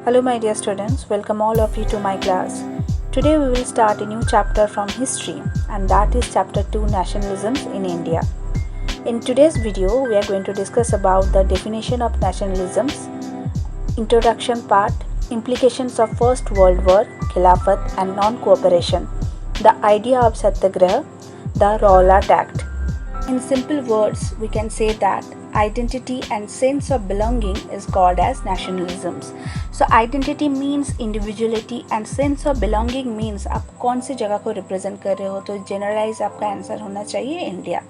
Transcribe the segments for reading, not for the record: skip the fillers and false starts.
Hello my dear students, welcome all of you to my class. Today we will start a new chapter from history, and that is chapter 2, Nationalisms in India. In today's video we are going to discuss about the definition of nationalisms, introduction part, implications of First World War, Khilafat and non-cooperation, the idea of Satyagraha, the Rowlatt Act. In simple words, we can say that identity and sense of belonging is called as nationalisms. So identity means individuality and sense of belonging means आप कौन सी जगह को represent कर रहे हो, तो generalize आपका answer होना चाहिए India.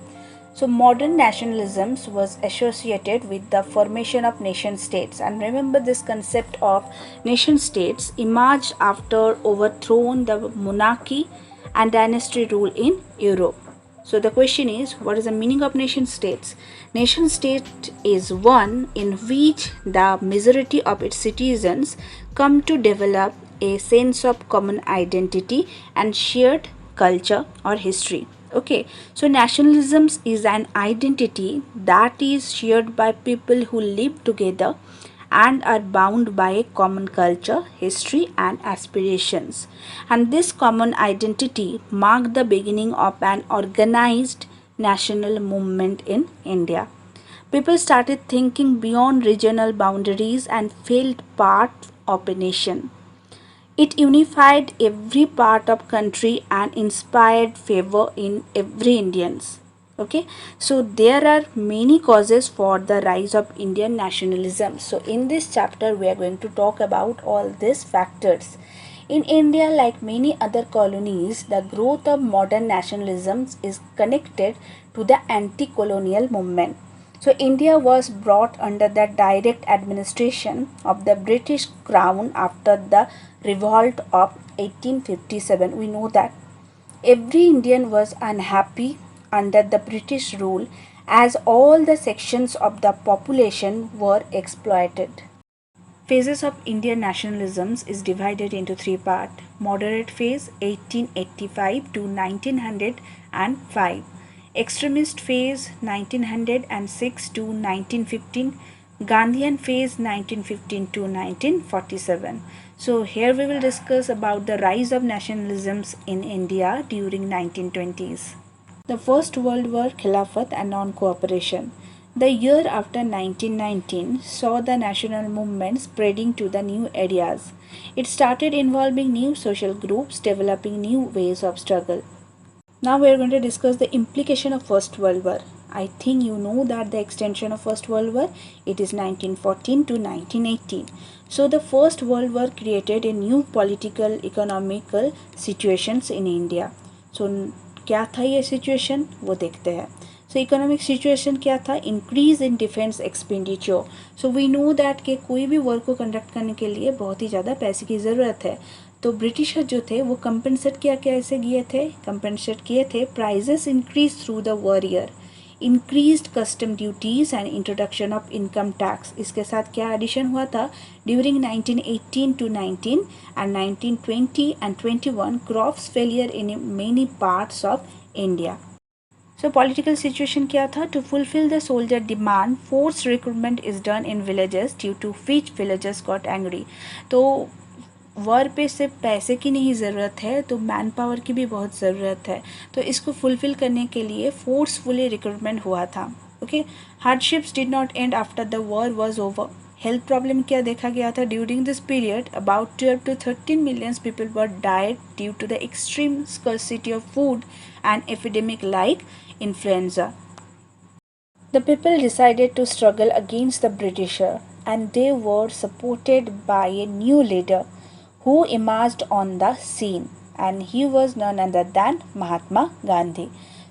So modern nationalisms was associated with the formation of nation states, and remember this concept of nation states emerged after overthrown the monarchy and dynasty rule in Europe. So the question is, what is the meaning of nation states? Nation state is one in which the majority of its citizens come to develop a sense of common identity and shared culture or history. Okay, so nationalism is an identity that is shared by people who live together and are bound by a common culture, history and aspirations. And this common identity marked the beginning of an organized national movement in India. People started thinking beyond regional boundaries and felt part of a nation. It unified every part of country and inspired favor in every Indians. Okay, so there are many causes for the rise of Indian nationalism. So in this chapter we are going to talk about all these factors. In India, like many other colonies, the growth of modern nationalism is connected to the anti-colonial movement. So India was brought under the direct administration of the British Crown after the revolt of 1857. We know that every Indian was unhappy under the British rule as all the sections of the population were exploited. Phases of Indian nationalisms is divided into three parts. Moderate phase 1885 to 1905. Extremist phase 1906 to 1915. Gandhian phase 1915 to 1947. So here we will discuss about the rise of nationalisms in India during 1920s. The First World War, Khilafat and non-cooperation. The year after 1919 saw the national movement spreading to the new areas. It started involving new social groups, developing new ways of struggle. Now we are going to discuss the implication of First World War. I think you know that the extension of First World War, it is 1914 to 1918. So the First World War created a new political, economical situations in India. So क्या था ये situation, वो देखते हैं. सो economic situation क्या था? Increase in defence expenditure. So we know that कि कोई भी वर्क को कंडक्ट करने के लिए बहुत ही ज़्यादा पैसे की ज़रूरत है. तो ब्रिटिशर जो थे वो कंपनसेट कैसे किए थे prices increase through the war year, increased custom duties and introduction of income tax. इसके साथ क्या एडिशन हुआ था? During 1918 to 19 and 1920 and 21 crops failure in many parts of India. So political situation क्या था? To fulfill the soldier demand, forced recruitment is done in villages, due to which villagers got angry. तो war पे सिर्फ पैसे की नहीं ज़रूरत है, तो मैन पावर की भी बहुत ज़रूरत है. तो इसको फुलफ़िल करने के लिए फोर्सफुली रिक्रूटमेंट हुआ था. Okay, hardships did not end after the war was over. Health problem क्या देखा गया था? During this period about 12 to 13 million people were died due to the extreme scarcity of food and epidemic like influenza. The people decided to struggle against the Britisher, and they were supported by a new leader who emerged on the scene, and he was none other than Mahatma Gandhi.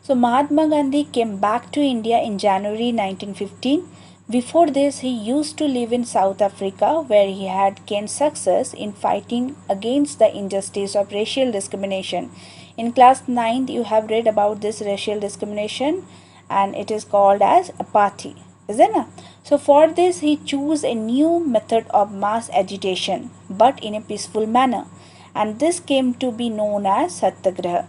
So Mahatma Gandhi came back to India in January 1915. Before this, he used to live in South Africa, where he had gained success in fighting against the injustice of racial discrimination. In class 9th, you have read about this racial discrimination, and it is called as apartheid, isn't it? So for this, he chose a new method of mass agitation, but in a peaceful manner, and this came to be known as Satyagraha.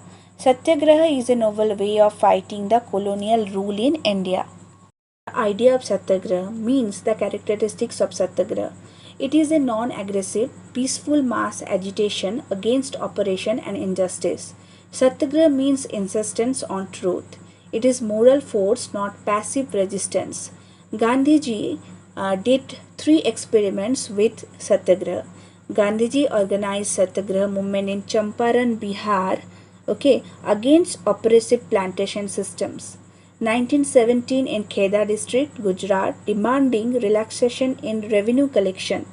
Satyagraha is a novel way of fighting the colonial rule in India. The idea of Satyagraha means the characteristics of Satyagraha. It is a non-aggressive, peaceful mass agitation against oppression and injustice. Satyagraha means insistence on truth. It is moral force, not passive resistance. Gandhiji did 3 experiments with Satyagraha. Gandhiji organized Satyagraha movement in Champaran, Bihar, okay, against oppressive plantation systems. 1917 in Kheda district, Gujarat, demanding relaxation in revenue collection.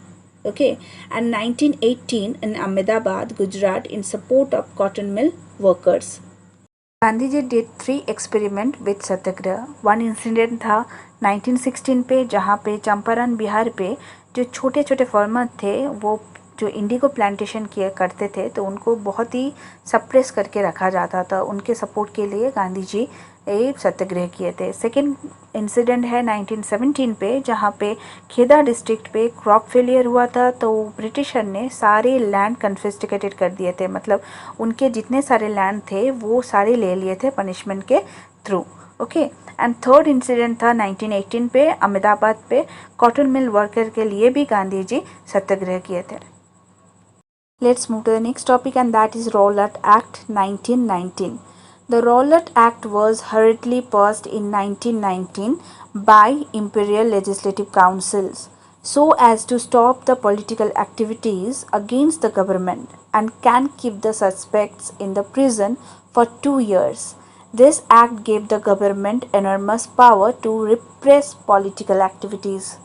Okay, and 1918 in Ahmedabad, Gujarat, in support of cotton mill workers. Gandhi ji did 3 experiment with satyagraha. One incident था 1916 पे, जहाँ पे चंपारण बिहार पे जो छोटे छोटे farmer थे वो जो इंडिगो प्लांटेशन किया करते थे तो उनको बहुत ही सप्रेस करके रखा जाता था. उनके सपोर्ट के लिए गांधी जी एक सत्याग्रह किए थे. सेकेंड इंसिडेंट है 1917 पे, जहाँ पे खेदा डिस्ट्रिक्ट पे क्रॉप फेलियर हुआ था तो ब्रिटिशर ने सारे लैंड कन्फिस्टिकेटेड कर दिए थे. मतलब उनके जितने सारे लैंड थे वो सारे ले लिए थे पनिशमेंट के through. Okay, and third incident था 1918 पे, अहमदाबाद पे कॉटन मिल वर्कर के लिए भी गांधी जी सत्याग्रह किए थे. Let's move to the next topic, and that is Rowlatt Act 1919. The Rowlatt Act was hurriedly passed in 1919 by Imperial Legislative Councils so as to stop the political activities against the government and can keep the suspects in the prison for 2 years. This act gave the government enormous power to repress political activities.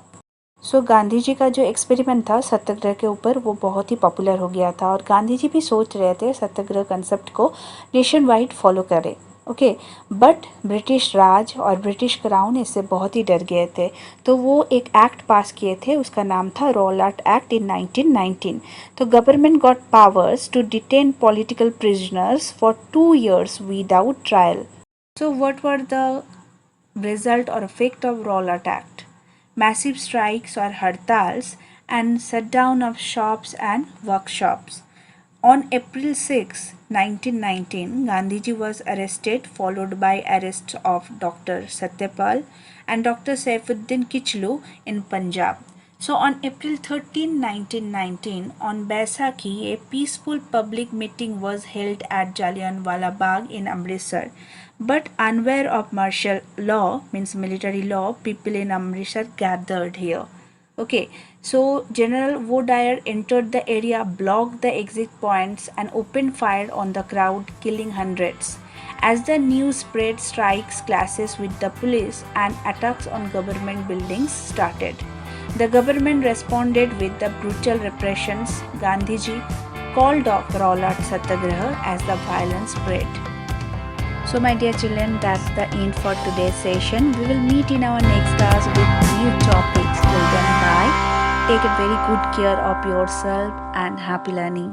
Gandhi ji का जो experiment था सत्याग्रह के ऊपर वो बहुत ही popular हो गया था और गांधी जी भी सोच रहे थे सत्याग्रह कंसेप्ट को नेशन वाइड फॉलो करें. ओके, बट ब्रिटिश राज और ब्रिटिश क्राउन इससे बहुत ही डर गए थे तो वो एक एक्ट पास किए थे, उसका नाम था रॉलाट एक्ट इन 1919. तो government got powers to detain political prisoners for 2 years without trial. So what were the result और effect of Rowlatt act? Massive strikes or hartals and shutdown of shops and workshops. On April 6, 1919, Gandhiji was arrested, followed by arrests of Dr. Satyapal and Dr. Saifuddin Kichlu in Punjab. So on April 13, 1919, on Baisakhi, a peaceful public meeting was held at Jallianwala Bagh in Amritsar. But unaware of martial law, means military law, people in Amritsar gathered here. Okay, so General Wodyer entered the area, blocked the exit points and opened fire on the crowd, killing hundreds. As the news spread, strikes, clashes with the police and attacks on government buildings started. The government responded with the brutal repressions. Gandhiji called off Rowlatt Satyagraha as the violence spread. So my dear children, that's the end for today's session. We will meet in our next class with new topics. Till then, bye. Take a very good care of yourself and happy learning.